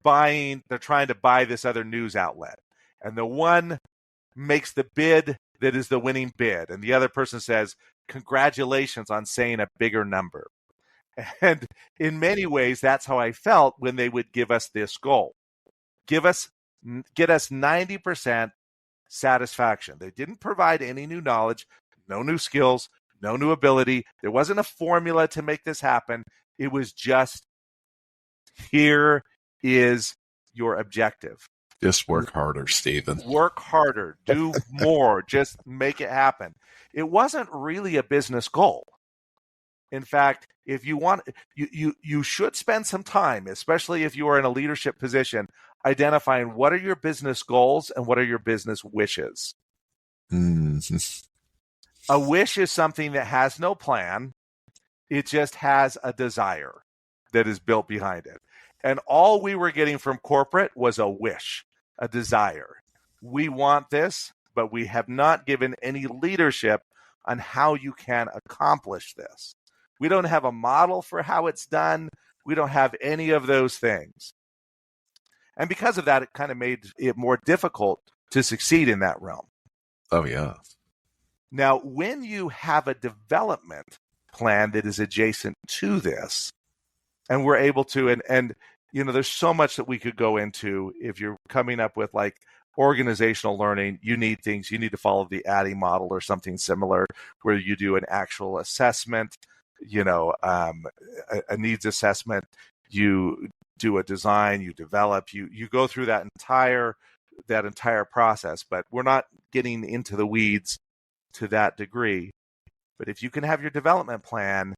trying to buy this other news outlet. And the one makes the bid that is the winning bid. And the other person says, congratulations on saying a bigger number. And in many ways, that's how I felt when they would give us this goal. Get us 90% satisfaction. They didn't provide any new knowledge, no new skills, no new ability. There wasn't a formula to make this happen. It was just, here is your objective. Just work harder, Stephen. Work harder. Do more. Just make it happen. It wasn't really a business goal. In fact, if you want, you should spend some time, especially if you are in a leadership position, identifying what are your business goals and what are your business wishes. Mm-hmm. A wish is something that has no plan. It just has a desire that is built behind it. And all we were getting from corporate was a wish, a desire. We want this, but we have not given any leadership on how you can accomplish this. We don't have a model for how it's done. We don't have any of those things. And because of that, it kind of made it more difficult to succeed in that realm. Oh, yeah. Now, when you have a development plan that is adjacent to this, and we're able to, and there's so much that we could go into. If you're coming up with like organizational learning, you need to follow the ADDIE model or something similar, where you do an actual assessment, a needs assessment, you do a design, you develop, you go through that entire process. But we're not getting into the weeds to that degree. But if you can have your development plan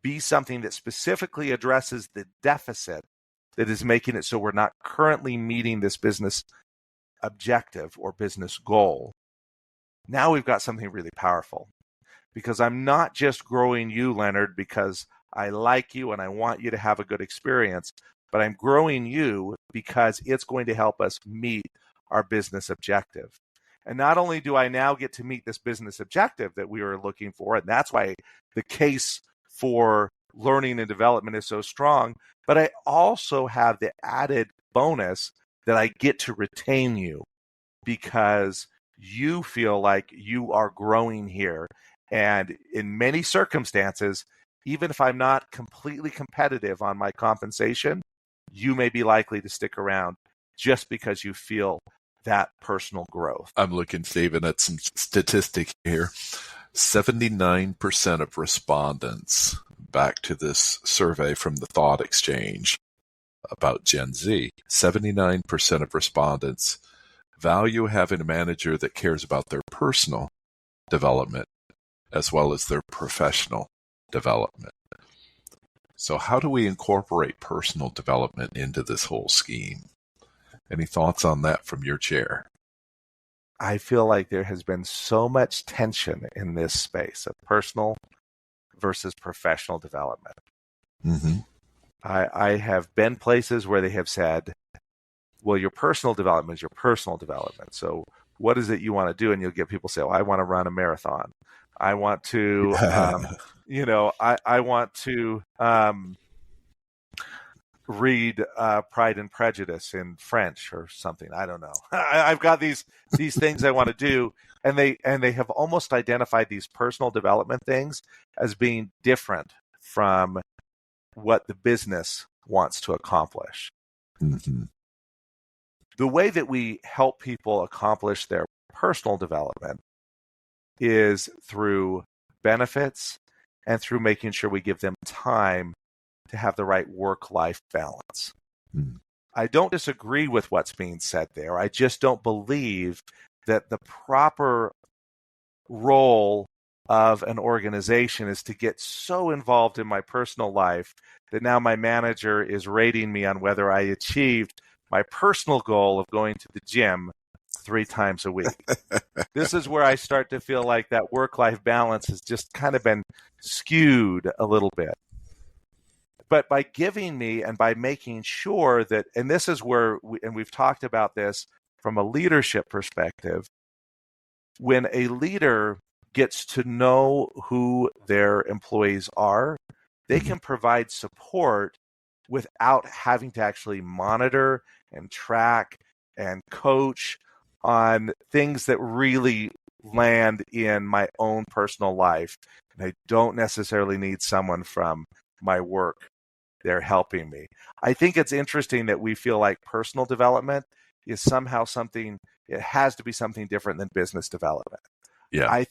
be something that specifically addresses the deficit that is making it so we're not currently meeting this business objective or business goal, now we've got something really powerful. Because I'm not just growing you, Leonard, because I like you and I want you to have a good experience, but I'm growing you because it's going to help us meet our business objective. And not only do I now get to meet this business objective that we were looking for, and that's why the case for learning and development is so strong, but I also have the added bonus that I get to retain you because you feel like you are growing here. And in many circumstances, even if I'm not completely competitive on my compensation, you may be likely to stick around just because you feel that personal growth. I'm looking, Stephen, at some statistics here. 79% of respondents, back to this survey from the Thought Exchange about Gen Z, 79% of respondents value having a manager that cares about their personal development as well as their professional development. So how do we incorporate personal development into this whole scheme? Any thoughts on that from your chair? I feel like there has been so much tension in this space of personal versus professional development. Mm-hmm. I have been places where they have said, well, your personal development is your personal development. So what is it you want to do? And you'll get people say, well, I want to run a marathon. I want to, I want to read Pride and Prejudice in French or something. I don't know. I've got these things I want to do, and they have almost identified these personal development things as being different from what the business wants to accomplish. Mm-hmm. The way that we help people accomplish their personal development is through benefits and through making sure we give them time to have the right work-life balance. Mm-hmm. I don't disagree with what's being said there. I just don't believe that the proper role of an organization is to get so involved in my personal life that now my manager is rating me on whether I achieved my personal goal of going to the gym 3 times a week. This is where I start to feel like that work-life balance has just kind of been skewed a little bit. But by giving me and by making sure that, and this is where, we've talked about this from a leadership perspective, when a leader gets to know who their employees are, they can provide support without having to actually monitor and track and coach on things that really land in my own personal life. And I don't necessarily need someone from my work there helping me. I think it's interesting that we feel like personal development is somehow something, it has to be something different than business development. Yeah. I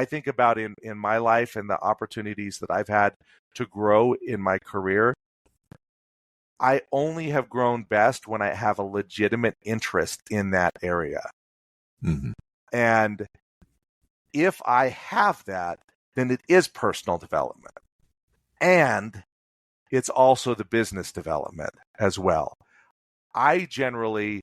think about in my life and the opportunities that I've had to grow in my career. I only have grown best when I have a legitimate interest in that area. Mm-hmm. And if I have that, then it is personal development. And it's also the business development as well. I generally,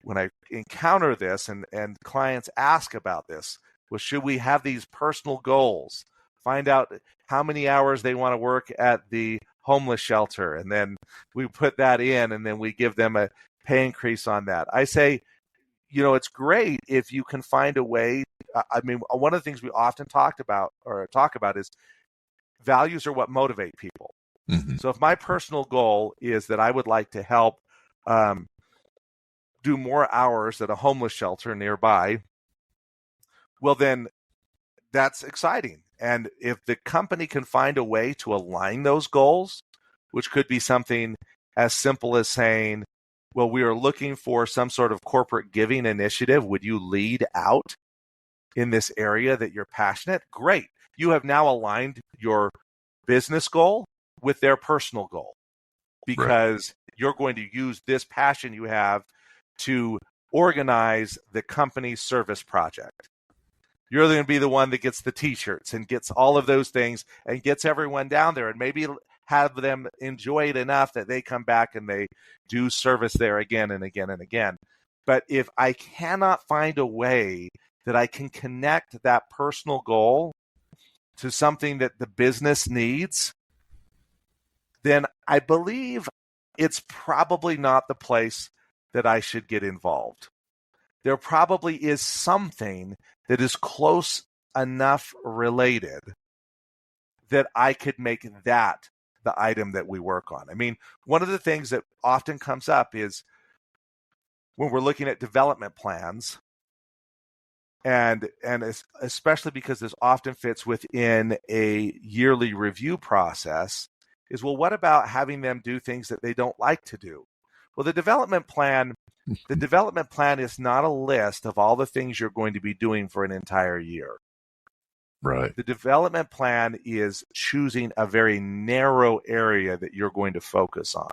when I encounter this and clients ask about this, well, should we have these personal goals? Find out how many hours they want to work at the homeless shelter, and then we put that in, and then we give them a pay increase on that. I say, it's great if you can find a way. I mean, one of the things we often talk about is values are what motivate people. Mm-hmm. So if my personal goal is that I would like to help do more hours at a homeless shelter nearby, well, then that's exciting. And if the company can find a way to align those goals, which could be something as simple as saying, well, we are looking for some sort of corporate giving initiative. Would you lead out in this area that you're passionate? Great. You have now aligned your business goal with their personal goal, because you're going to use this passion you have to organize the company's service project. You're going to be the one that gets the t-shirts and gets all of those things and gets everyone down there, and maybe have them enjoy it enough that they come back and they do service there again and again and again. But if I cannot find a way that I can connect that personal goal to something that the business needs, then I believe it's probably not the place that I should get involved. There probably is something that is close enough related that I could make that the item that we work on. I mean, one of the things that often comes up is when we're looking at development plans, and especially because this often fits within a yearly review process, is, well, what about having them do things that they don't like to do? Well, the development plan is not a list of all the things you're going to be doing for an entire year. Right. The development plan is choosing a very narrow area that you're going to focus on.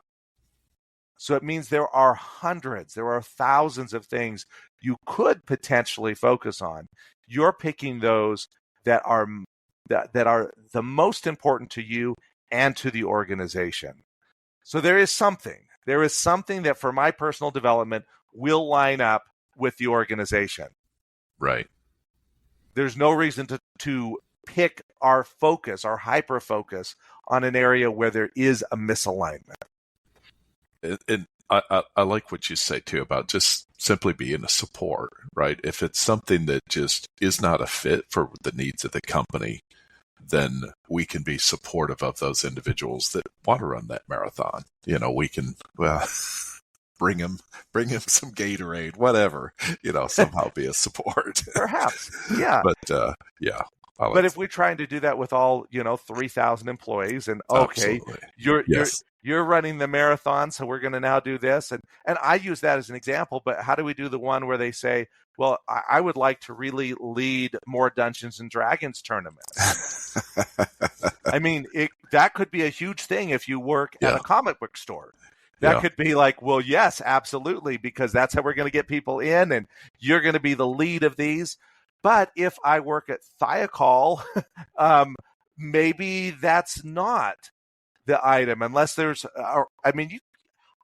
So it means there are hundreds, there are thousands of things you could potentially focus on. You're picking those that are the most important to you and to the organization. So there is something that for my personal development will line up with the organization. Right. There's no reason to pick our focus, our hyper focus on an area where there is a misalignment. And I like what you say too about just simply being a support, right? If it's something that just is not a fit for the needs of the company, then we can be supportive of those individuals that want to run that marathon. We can, bring them some Gatorade, whatever, somehow be a support. Perhaps. Yeah. But, yeah. But if we're trying to do that with all, 3,000 employees and okay, absolutely. you're running the marathon, so we're going to now do this. And I use that as an example, but how do we do the one where they say, well, I would like to really lead more Dungeons and Dragons tournaments. I mean, that could be a huge thing if you work at a comic book store. That could be like, well, yes, absolutely, because that's how we're going to get people in, and you're going to be the lead of these. But if I work at Thiokol, maybe that's not the item, unless there's,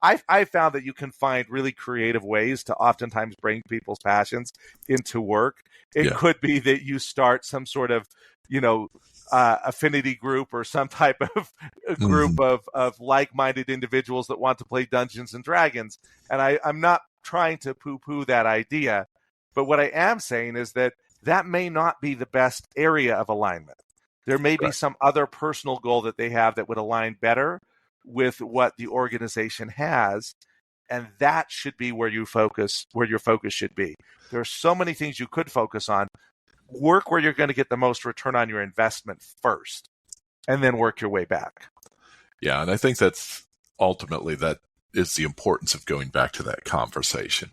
I found that you can find really creative ways to oftentimes bring people's passions into work. It could be that you start some sort of, affinity group or some type of group of like-minded individuals that want to play Dungeons and Dragons. And I'm not trying to poo-poo that idea, but what I am saying is that may not be the best area of alignment. There may be some other personal goal that they have that would align better with what the organization has, and that should be where your focus should be. There are so many things you could focus on. Work where you're going to get the most return on your investment first, and then work your way back. Yeah, and I think that's ultimately that is the importance of going back to that conversation.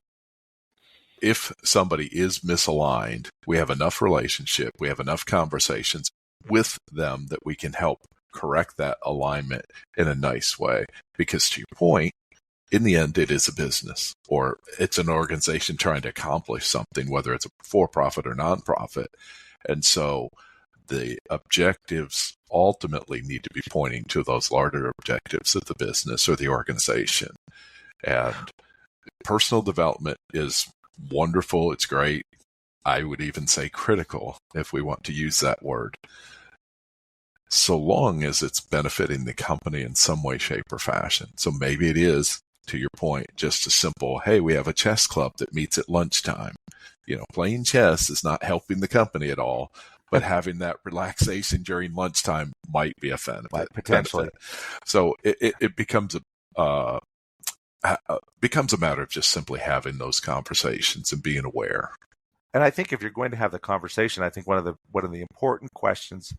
If somebody is misaligned, we have enough relationship, we have enough conversations with them that we can help correct that alignment in a nice way. Because to your point, in the end, it is a business or it's an organization trying to accomplish something, whether it's a for-profit or nonprofit. And so the objectives ultimately need to be pointing to those larger objectives of the business or the organization. And personal development is wonderful. It's great. I would even say critical, if we want to use that word, so long as it's benefiting the company in some way, shape, or fashion. So maybe it is, to your point, just a simple, hey, we have a chess club that meets at lunchtime. Playing chess is not helping the company at all, but having that relaxation during lunchtime might be a benefit. Potentially. So it becomes a matter of just simply having those conversations and being aware. And I think if you're going to have the conversation, I think one of the important questions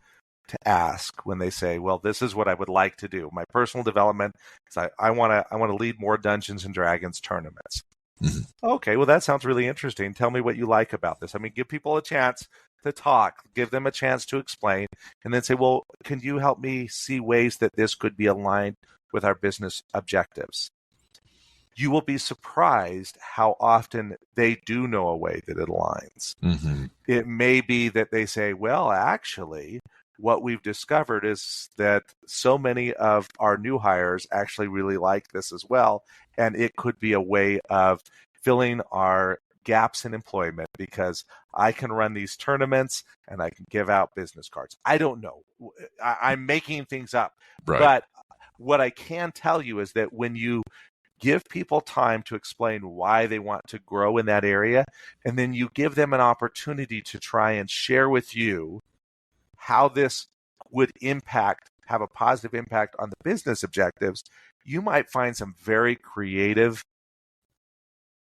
to ask when they say, well, this is what I would like to do. My personal development is I want to lead more Dungeons and Dragons tournaments. Mm-hmm. Okay, well, that sounds really interesting. Tell me what you like about this. I mean, give people a chance to talk, give them a chance to explain, and then say, well, can you help me see ways that this could be aligned with our business objectives? You will be surprised how often they do know a way that it aligns. Mm-hmm. It may be that they say, well, actually, what we've discovered is that so many of our new hires actually really like this as well. And it could be a way of filling our gaps in employment because I can run these tournaments and I can give out business cards. I don't know. I'm making things up. Right. But what I can tell you is that when you give people time to explain why they want to grow in that area, and then you give them an opportunity to try and share with you how this would have a positive impact on the business objectives, you might find some very creative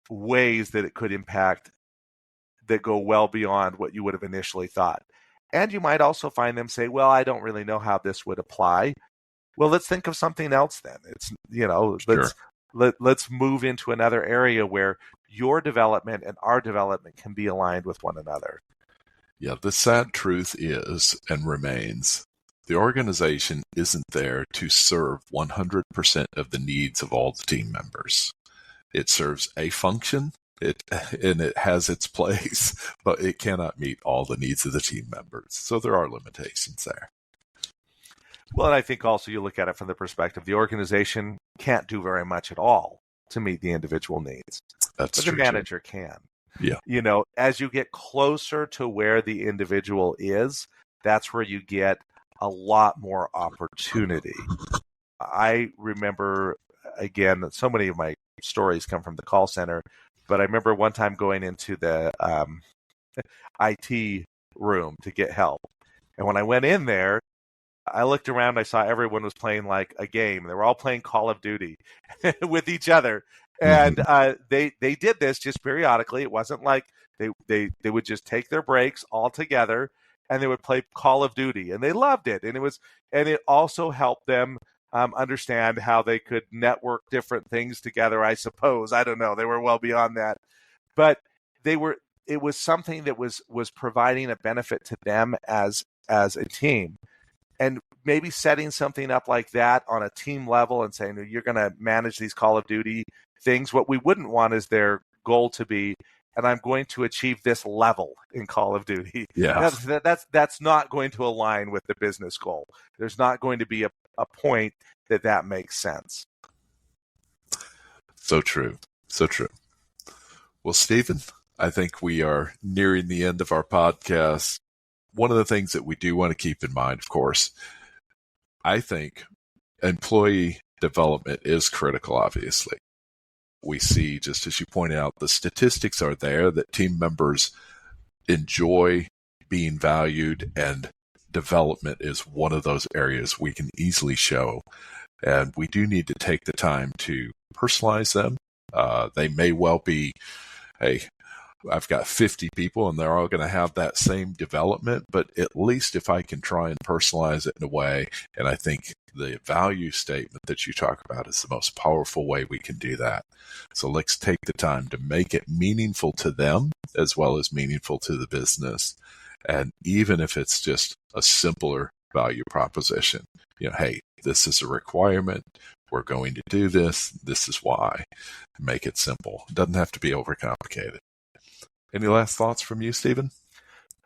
ways that it could impact that go well beyond what you would have initially thought. And you might also find them say, well, I don't really know how this would apply. Well, let's think of something else then. It's, let's move into another area where your development and our development can be aligned with one another. Yeah, the sad truth is and remains the organization isn't there to serve 100% of the needs of all the team members. It serves a function, and it has its place, but it cannot meet all the needs of the team members. So there are limitations there. Well, and I think also you look at it from the perspective, the organization can't do very much at all to meet the individual needs. But the manager can. Yeah. You know, as you get closer to where the individual is, that's where you get a lot more opportunity. I remember, again, so many of my stories come from the call center, but I remember one time going into the IT room to get help. And when I went in there, I looked around, I saw everyone was playing like a game. They were all playing Call of Duty with each other. And they did this just periodically. It wasn't like they would just take their breaks all together and they would play Call of Duty, and they loved it. And it also helped them understand how they could network different things together, I suppose. I don't know. They were well beyond that. But it was something that was providing a benefit to them as a team. And maybe setting something up like that on a team level and saying, you're going to manage these Call of Duty things. What we wouldn't want is their goal to be, and I'm going to achieve this level in Call of Duty. Yeah. That's not going to align with the business goal. There's not going to be a point that makes sense. So true. So true. Well, Stephen, I think we are nearing the end of our podcast. One of the things that we do want to keep in mind, of course, I think employee development is critical, obviously. We see, just as you pointed out, the statistics are there that team members enjoy being valued, and development is one of those areas we can easily show. And we do need to take the time to personalize them. They may well be, hey, I've got 50 people and they're all going to have that same development, but at least if I can try and personalize it in a way, and I think the value statement that you talk about is the most powerful way we can do that. So let's take the time to make it meaningful to them as well as meaningful to the business. And even if it's just a simpler value proposition, hey, this is a requirement. We're going to do this. This is why. Make it simple. It doesn't have to be overcomplicated. Any last thoughts from you, Stephen?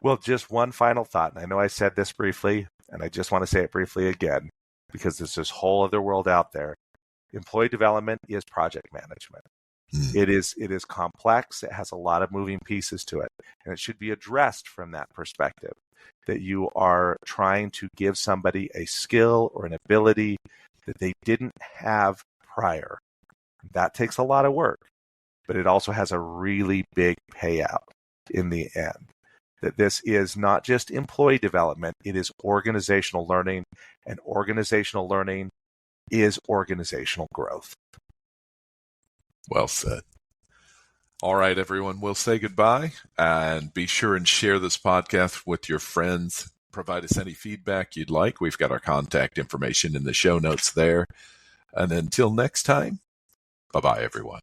Well, just one final thought. And I know I said this briefly, and I just want to say it briefly again, because there's this whole other world out there. Employee development is project management. It is complex. It has a lot of moving pieces to it. And it should be addressed from that perspective, that you are trying to give somebody a skill or an ability that they didn't have prior. That takes a lot of work. But it also has a really big payout in the end. That this is not just employee development, it is organizational learning, and organizational learning is organizational growth. Well said. All right, everyone, we'll say goodbye, and be sure and share this podcast with your friends. Provide us any feedback you'd like. We've got our contact information in the show notes there. And until next time, bye-bye, everyone.